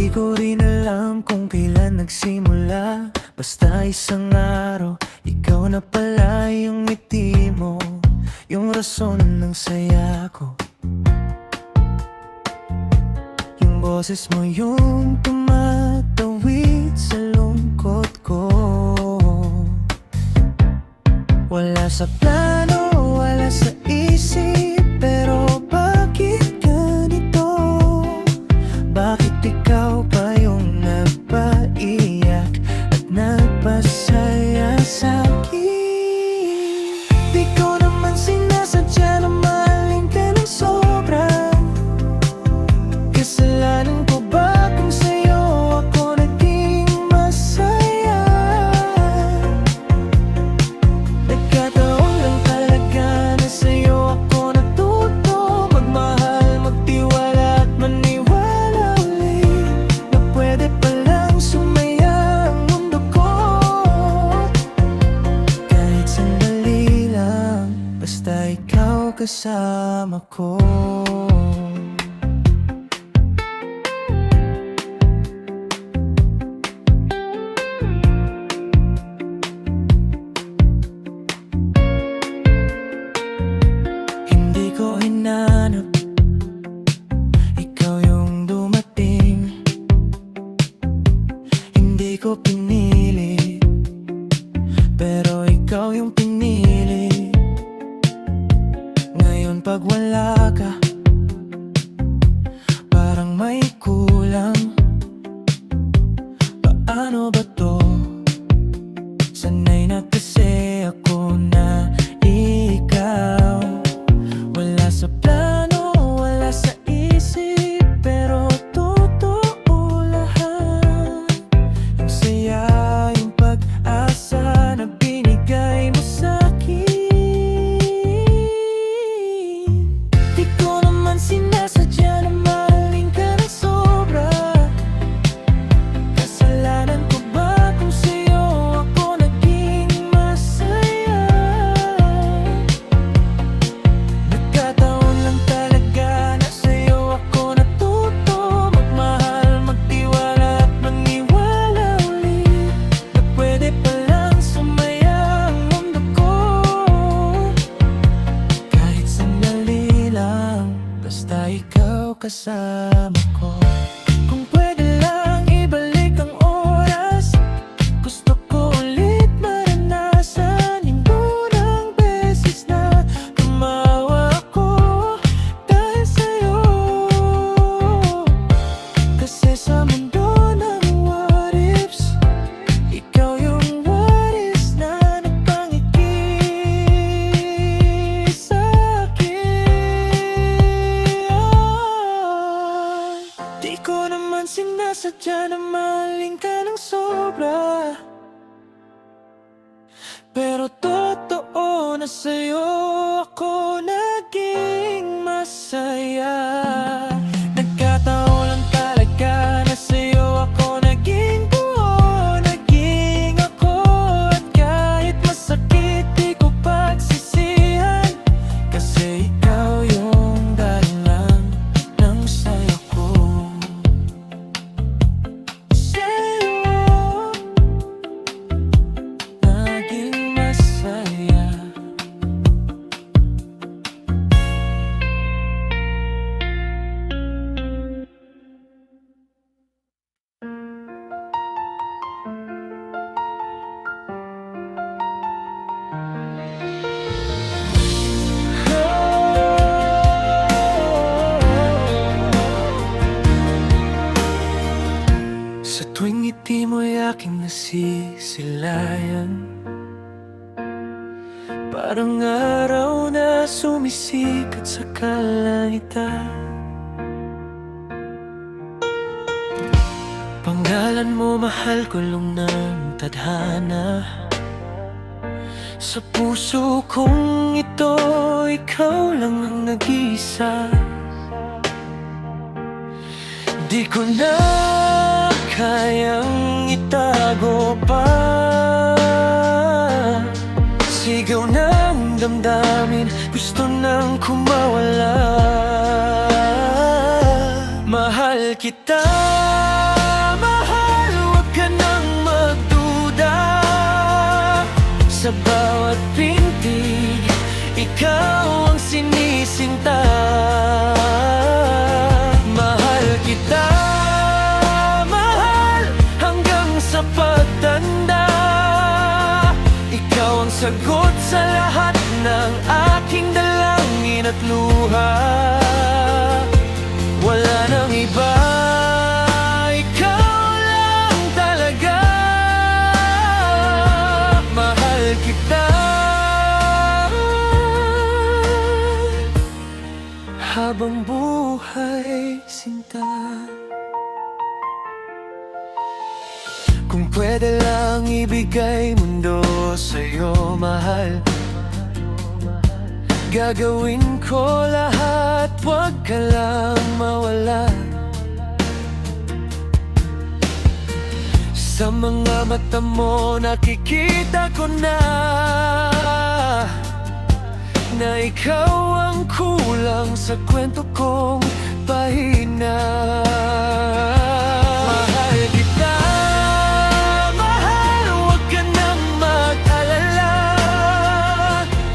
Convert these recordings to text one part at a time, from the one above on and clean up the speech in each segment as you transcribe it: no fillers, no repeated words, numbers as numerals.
ko rin alam kung kailan nagsimula, basta isang araw, ikaw na pala yung ngiti mo, yung rason ng saya ko. Yung boses mo yung tumatawid sa lungkot ko. Wala sa plano, wala sa isip, pero bakit ganito? Bakit ikaw pa yung nagpaiyak at nagpasaya sa'kin? Di ko naman sinasadya na mahalin ka ng sobra. Kasalanan ko ba kung sa'yo ako naging masaya? Nagkataon lang talaga na sa'yo ako natuto magmahal, magtiwala at maniwala ulit na pwede palang sumaya ang mundo ko. Kahit sandali lang, basta ikaw kasama ko. Hindi ko hinanap, ikaw yung dumating. Hindi ko pinili, pero ikaw yung pinili. Ngayon pag wala ka, parang may kulang. Paano ba to? Sanay na kasi ako na ikaw. Wala sa plano, wala sa isip, pero totoo lahat. Yung saya, yung pag-asa na binigay mo sa'kin. Di ko naman sinasadya na mahalin ka ng sobra. Kasalanan ko ba kung sa'yo ako naging masaya? Nagkataon lang talaga na sa'yo ako natuto magmahal, magtiwala at maniwala ulit na pwede palang sumaya ang mundo ko. Kahit sandali lang, basta ikaw kasama ko. Kung pwede lang ibalik ang oras, gusto ko ulit maranasan yung unang beses na tumawa ako dahil sa'yo. Kasi sa mundo ng what ifs, ikaw yung what is na nagpangiti sa'kin. Di ko naman sinasadya na mahalin ka ng sobra, pero totoo na sa'yo ako naging masaya. Nagkataon lang talaga na sa'yo ako naging buo, naging ako. At kahit masakit, di ko pagsisihan, kasi ikaw yung dahilan ng saya ko. Sa'yo naging masaya. Sa tuwing ngiti mo'y aking nasisilayan, parang araw na sumisikat sa kalangitan. Pangalan mo mahal, kulong ng tadhana. Sa puso kong ito, ikaw lang ang nag-iisa. Di ko na kayang itago pa. Sigaw ng damdamin, gusto nang kumawala. Mahal kita. Sa bawat pintig, ikaw ang sinisinta. Mahal kita, mahal hanggang sa pagtanda. Ikaw ang sagot sa lahat ng aking dalangin at luha. Wala nang iba, ikaw lang talaga. Mahal kita habang buhay, sinta. Kung pwede lang ibigay mundo sa'yo, mahal, gagawin ko lahat, wag ka lang mawala. Sa mga mata mo nakikita ko na ikaw ang kulang sa kwento kong pahina. Mahal kita, mahal, wag ka nang mag-alala.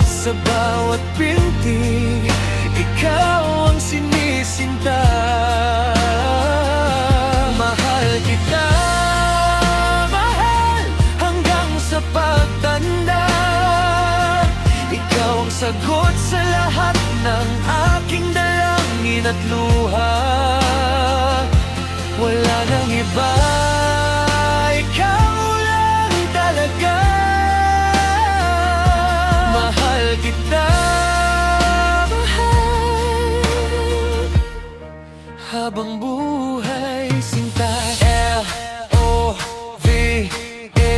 Sa bawat pintig, ikaw ang sinisinta. Mahal kita, mahal hanggang sa pagtanda. Ikaw ang sagot sa lahat ng aking dalangin at luha. Wala nang iba, ikaw lang talaga. Mahal kita, mahal habang buhay, sinta. L-O-V-E,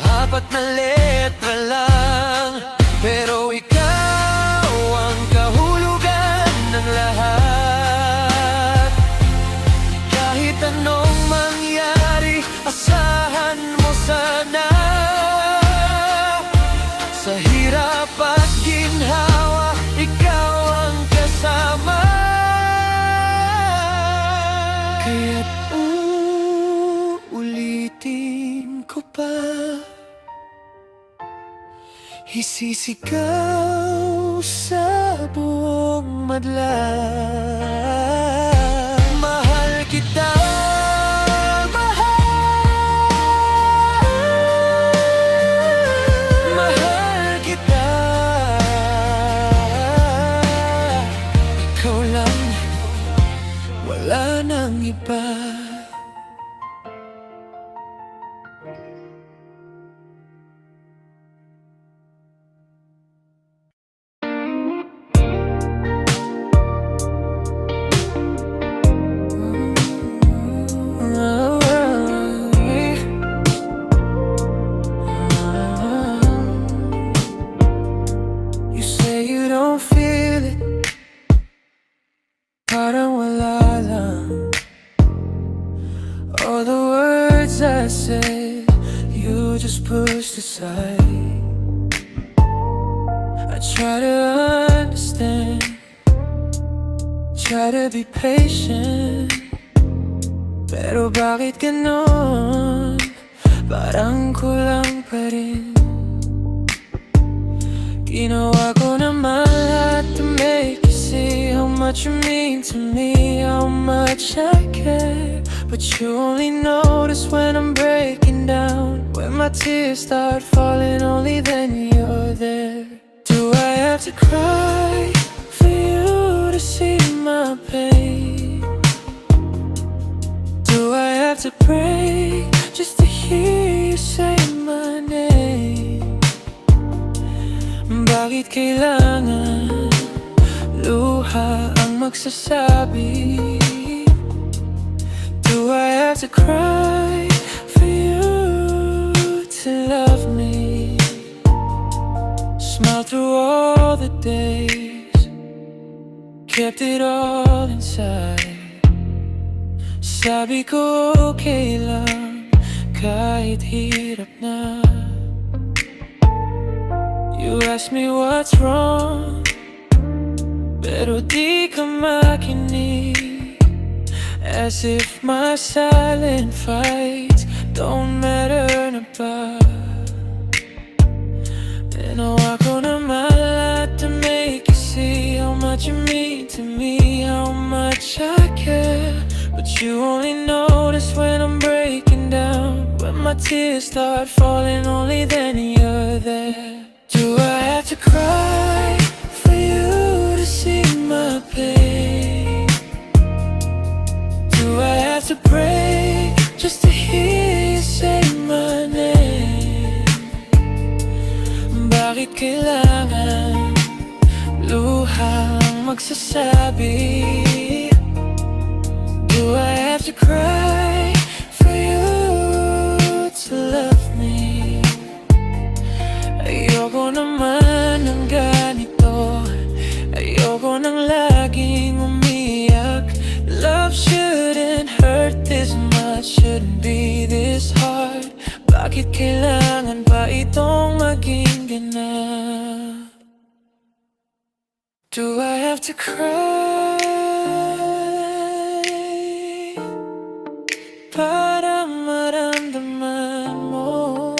apat na letra lang, pero ikaw ang kahulugan ng lahat. Kahit anong mangyari, asahan mo sana. Sa hirap at ginhawa, ikaw ang kasama. Kaya't uulitin ko pa, isisigaw sa buong madla. Mahal kita, mahal, mahal kita. Ikaw lang, wala nang iba. Parang wala lang. All the words I said, you just pushed aside. I try to understand, try to be patient, pero bakit ganon? Parang kulang pa rin. Ginawa ko naman lahat to make you see how much you mean to me, how much I care. But you only notice when I'm breaking down, when my tears start falling, only then you're there. Do I have to cry for you to see my pain? Do I have to pray just to hear you say my name? Bakit kailangan luha ang magsasabi? Do I have to cry for you to love me? Smile through all the days, kept it all inside. Sabi ko okay lang kahit hirap na. You ask me what's wrong, pero di ka makinig. As if my silent fights don't matter na ba? Ginawa ko naman lahat to make you see how much you mean to me, how much I care. But you only notice when I'm breaking down, when my tears start falling, only then you're there. Do I have to cry for you to see my pain? Do I have to break just to hear you say my name? Bakit kailangan luhang magsasabi? Do I have to cry for you to love me? Ayoko naman ng ganito, ayoko nang laging umiyak. Love shouldn't hurt this much, shouldn't be this hard. Bakit kailangan pa itong maging ganap? Do I have to cry para maramdaman mo?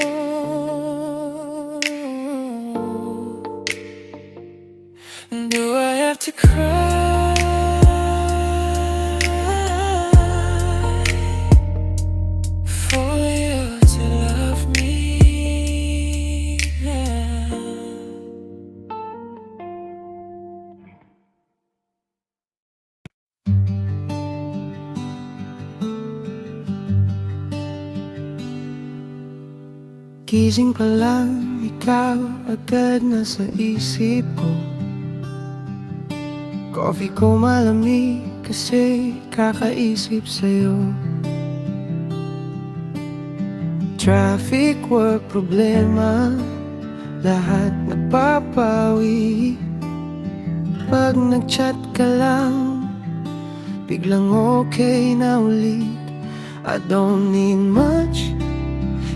Do I have to cry for you to love me? Yeah. Gising pa lang, ikaw agad nasa isip ko. Coffee ko malamig kasi kakaisip sa'yo. Traffic, work, problema, lahat napapawi. Pag nag-chat ka lang, biglang okay na ulit. I don't need much,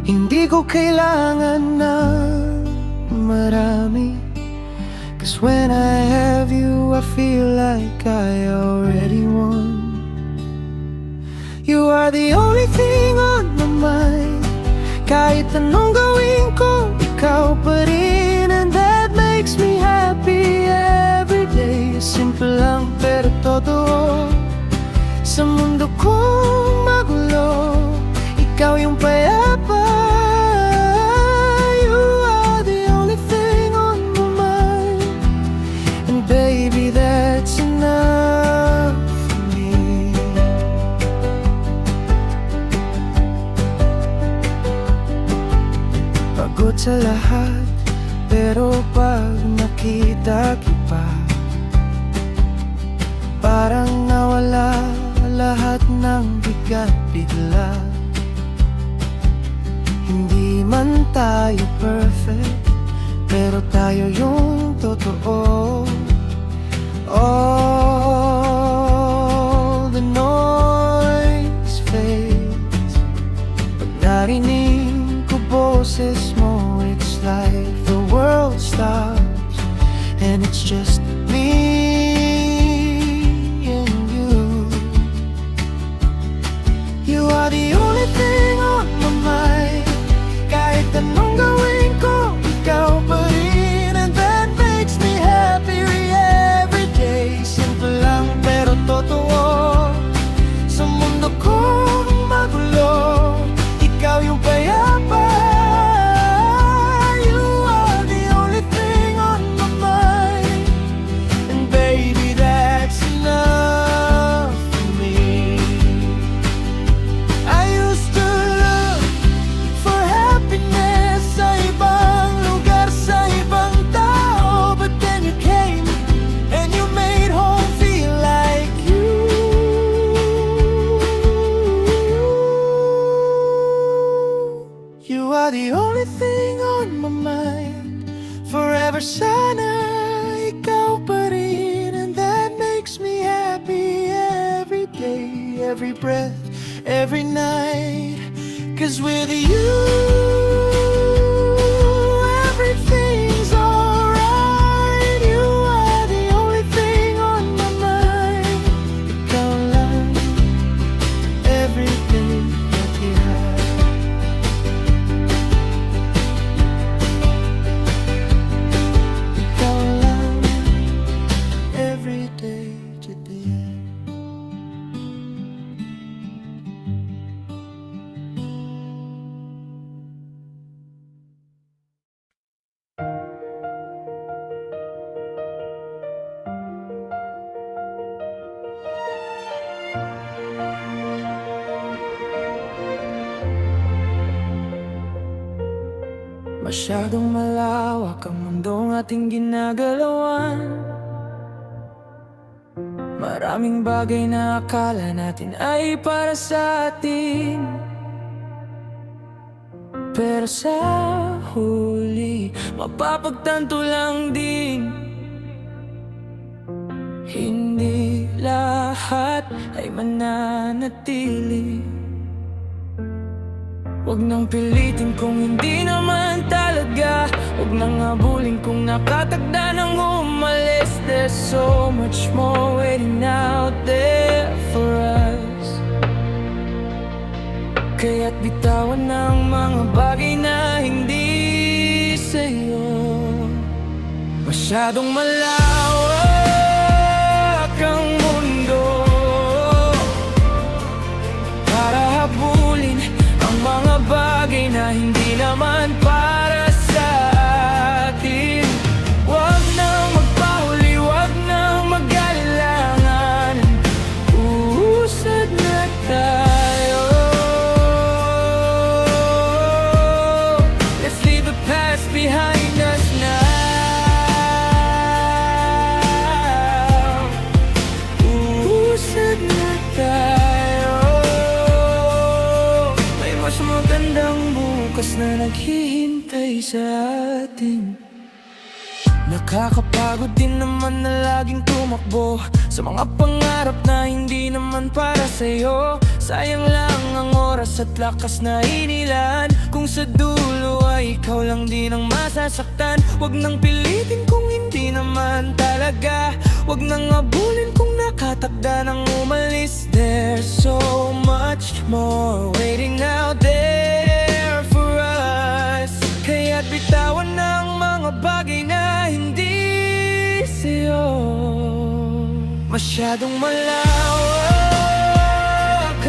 hindi ko kailangan na marami. Cause when I have you, I feel like I already won. You are the only thing on my mind. Kahit anong gawin ko, ikaw pa rin. And that makes me happy every day. Simple lang pero totoo. Sa mundo kong magulo, ikaw yung payapa. You are the only thing on my mind. And baby, that's enough for me. Pagod sa lahat, pero pag nakita kita, parang nawala lahat ng bigat bigla. Hindi man tayo perfect, pero tayo yung totoo. All the noise fades. Pag narinig ko boses mo, it's like the world stops. And it's just me and you. You are the only thing on my mind. Kahit anong gawin ko, ikaw pa rin. And that makes me happy every day. Simple lang pero totoo. Sa mundo kong magulo, ikaw yung payapa. You are the only thing on my mind. And baby, that's enough for me. I used to look for happiness sa ibang lugar, sa ibang tao. But then you came and you made home feel like you. You are the only thing on my mind. Forever sana ikaw pa rin. And that makes me happy every day, every breath, every night. Cause with you, everything's alright. You are the only thing on my mind. Ikaw lang, everything that you have. Masyadong malawak ang mundong ating ginagalawan. Maraming bagay na akala natin ay para sa atin, pero sa huli mapapagtanto lang din, hindi lahat ay mananatili. Huwag nang pilitin kung hindi naman talaga, huwag nang habulin kung nakatagda ng umalis. There's so much more waiting out there for us. Kaya't bitawan ng mga bagay na hindi sa'yo. Masyadong malawak ang mundo para habulin ang mga bagay na hindi naman para sa atin. Huwag nang magpahuli, huwag nang mag-alilangan, uusad na tayo. Let's leave the past behind us now. Uusad na tayo. May mas magandang bukas na naghihintay sa atin. Nakakapagod din naman na laging tumakbo sa mga pangarap na hindi naman para sa'yo. Sayang lang ang oras at lakas na inilan, kung sa dulo ay ikaw lang din ang masasaktan. Huwag nang pilitin kung hindi naman talaga, huwag nang abulin kung nakatakda ng umalis. There's so much more waiting out there for us. Kaya't bitawan ng mga bagay na hindi sa'yo. Masyadong malawak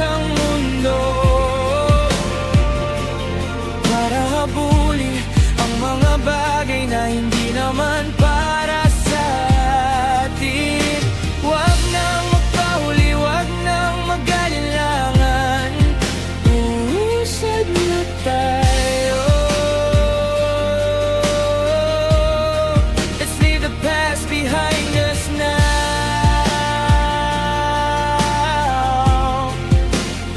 ang mundo para habulin ang mga bagay na hindi naman para sa atin. Huwag nang magpahuli, huwag nang mag-alilangan, uusad na tayo. Let's leave the past behind us now.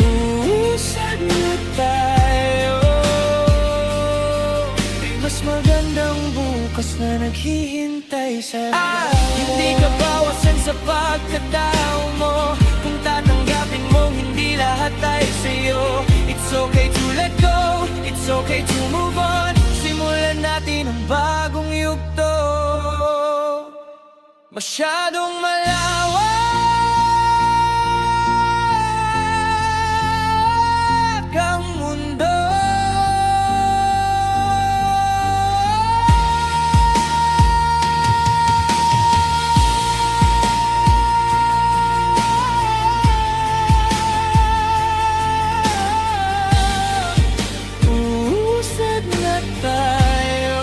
Uusad na tayo. May mas magandang bukas na naghihintay sa hindi ka bawasan sa pagkatao mo, kung tatanggapin mo hindi lahat ay sa'yo. It's okay to let go, it's okay to move on. Simulan natin ang bagong yugto. Masyadong malawak ang mundo uusad na tayo.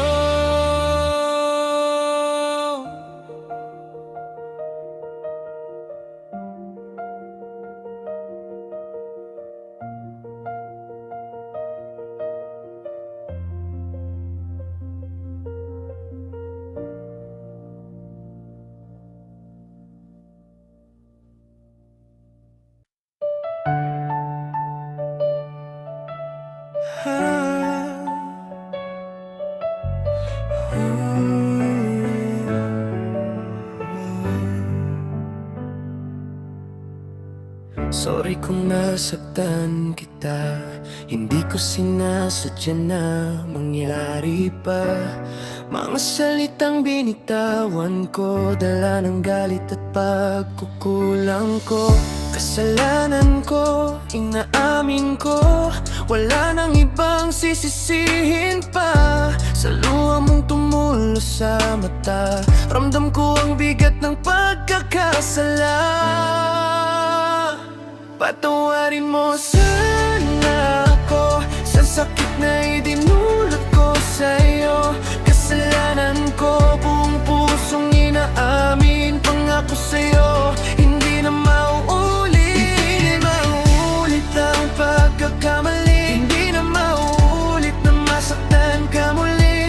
Sorry kung nasaktan kita, hindi ko sinasadya na mangyari pa. Mga salitang binitawan ko, dala ng galit at pagkukulang ko. Kasalanan ko, inaamin ko, wala nang ibang sisisihin pa. Sa luha mong tumulo sa mata, ramdam ko ang bigat ng pagkakasala. Patawarin mo sana ako sa sakit na idinulot ko sa'yo. Kasalanan ko, buong pusong inaamin, pangako sa'yo, hindi na mauulit. Hindi mauulit ang pagkakamali, hindi na mauulit na masaktan ka muli.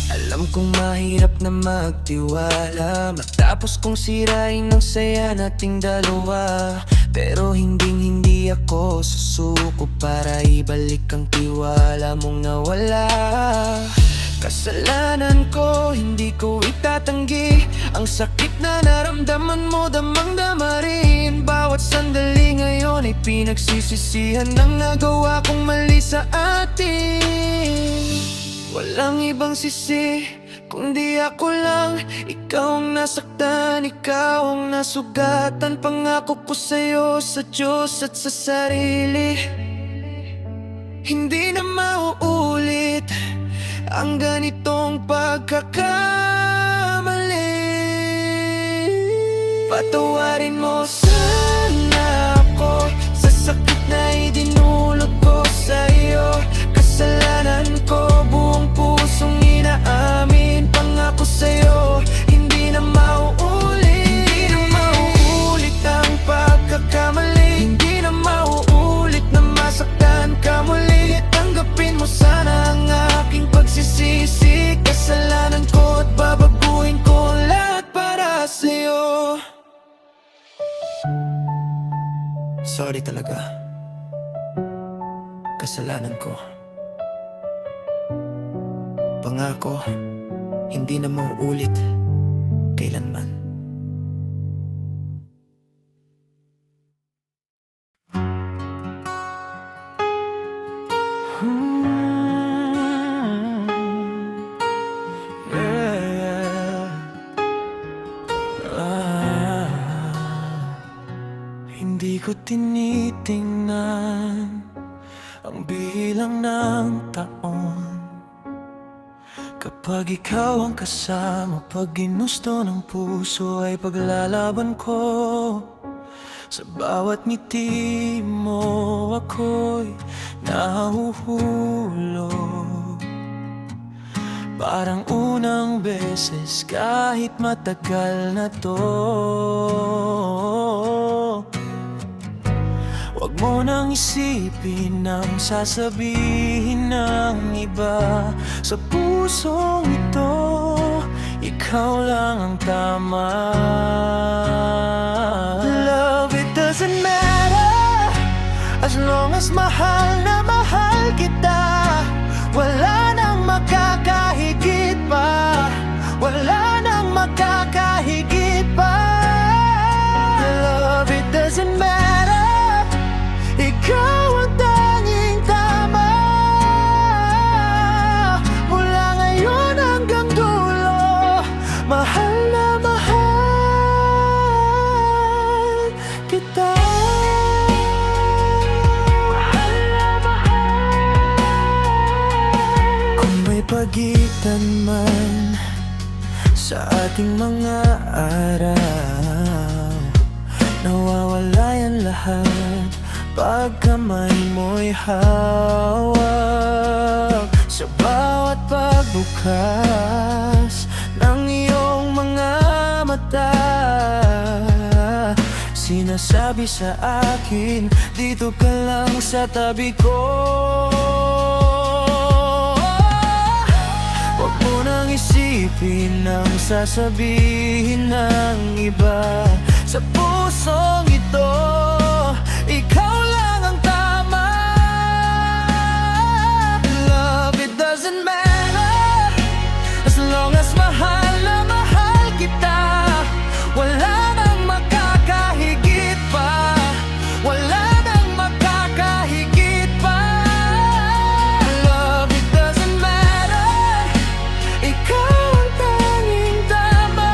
Alam kong mahirap na magtiwala matapos kong sirain ang saya nating dalawa. Pero hindi ako susuko para ibalik ang tiwala mong nawala. Kasalanan ko, hindi ko itatanggi ang sakit na naramdaman mo, damang-dama rin. Bawat sandali ngayon ay pinagsisisihan ng nagawa kong mali sa atin. Walang ibang sisi, kundi ako lang. Ikaw ang nasaktan, ikaw ang nasugatan. Pangako ko sa'yo, sa Diyos at sa sarili, hindi na mauulit ang ganitong pagkakamali. Patawarin mo sana ako sa sakit na idinulot ko sa'yo. Kasalanan ko, buong pusong inaamin. Pangako sa'yo, hindi na mauulit. Hindi na mauulit ang pagkakamali. Hindi na mauulit na masaktan ka muli. Tanggapin mo sana ang aking pagsisisi. Kasalanan ko at babaguhin ko lahat para sa'yo. Sorry talaga. Kasalanan ko. Pangako, hindi na mauulit kailanman. Hindi ko tinitingnan ang bilang ng taon. Kapag ikaw ang kasama, pag ginusto ng puso ay paglalaban ko. Sa bawat ngiti mo ako'y nahuhulog. Parang unang beses kahit matagal na to. Huwag mo nang isipin ang sasabihin ng iba. Sa pusong ito, ikaw lang ang tama. Love, it doesn't matter as long as mahal na mahal kita. Wala nang makakahigit pa. Wala nang makakahigit pa. Love, it doesn't matter. Ikaw ang tanging tama. Mula ngayon hanggang dulo, mahal na mahal kita. Mahal na mahal. Kung may pagitan man sa ating mga araw, nawawala yan lahat pag kamay mo'y hawak. Sa bawat pagbukas ng iyong mga mata, sinasabi sa akin, dito ka lang sa tabi ko. Huwag mo nang isipin ang sasabihin ng iba. Sa pusong ito, ikaw lang ang tama. Love, it doesn't matter as long as mahal na mahal kita. Wala nang makakahigit pa. Wala nang makakahigit pa. Love, it doesn't matter. Ikaw ang tanging tama.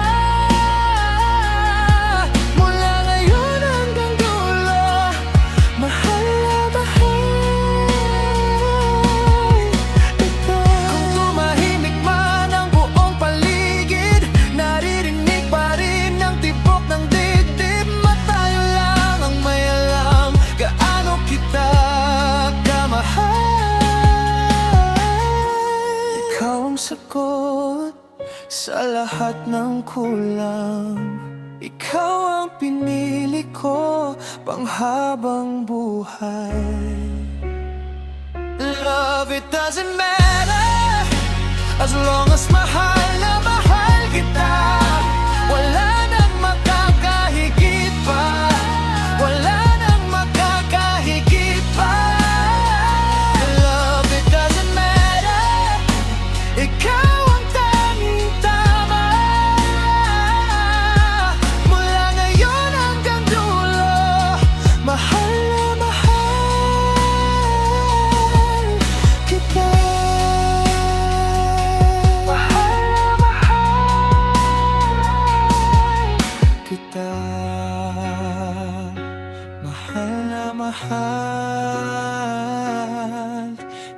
Mula ngayon hanggang dulo, mahal na mahal ito. Kung tumahimik man ang buong paligid, naririnig pa rin ang tibok ng dibdib. Matayo lang ang may alam gaano kita kamahal. Ikaw ang sagot sa lahat ng kulang. Ikaw ang pinili ko panghabang buhay. Love, it doesn't matter As long as mahal na mahal kita, wala nang makakahigit pa, wala nang makakahigit pa. Love, it doesn't matter, ikaw ang tanging tama. Mula ngayon hanggang dulo, mahal na mahal kita. Mahal na mahal kita. Mahal na mahal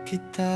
kita.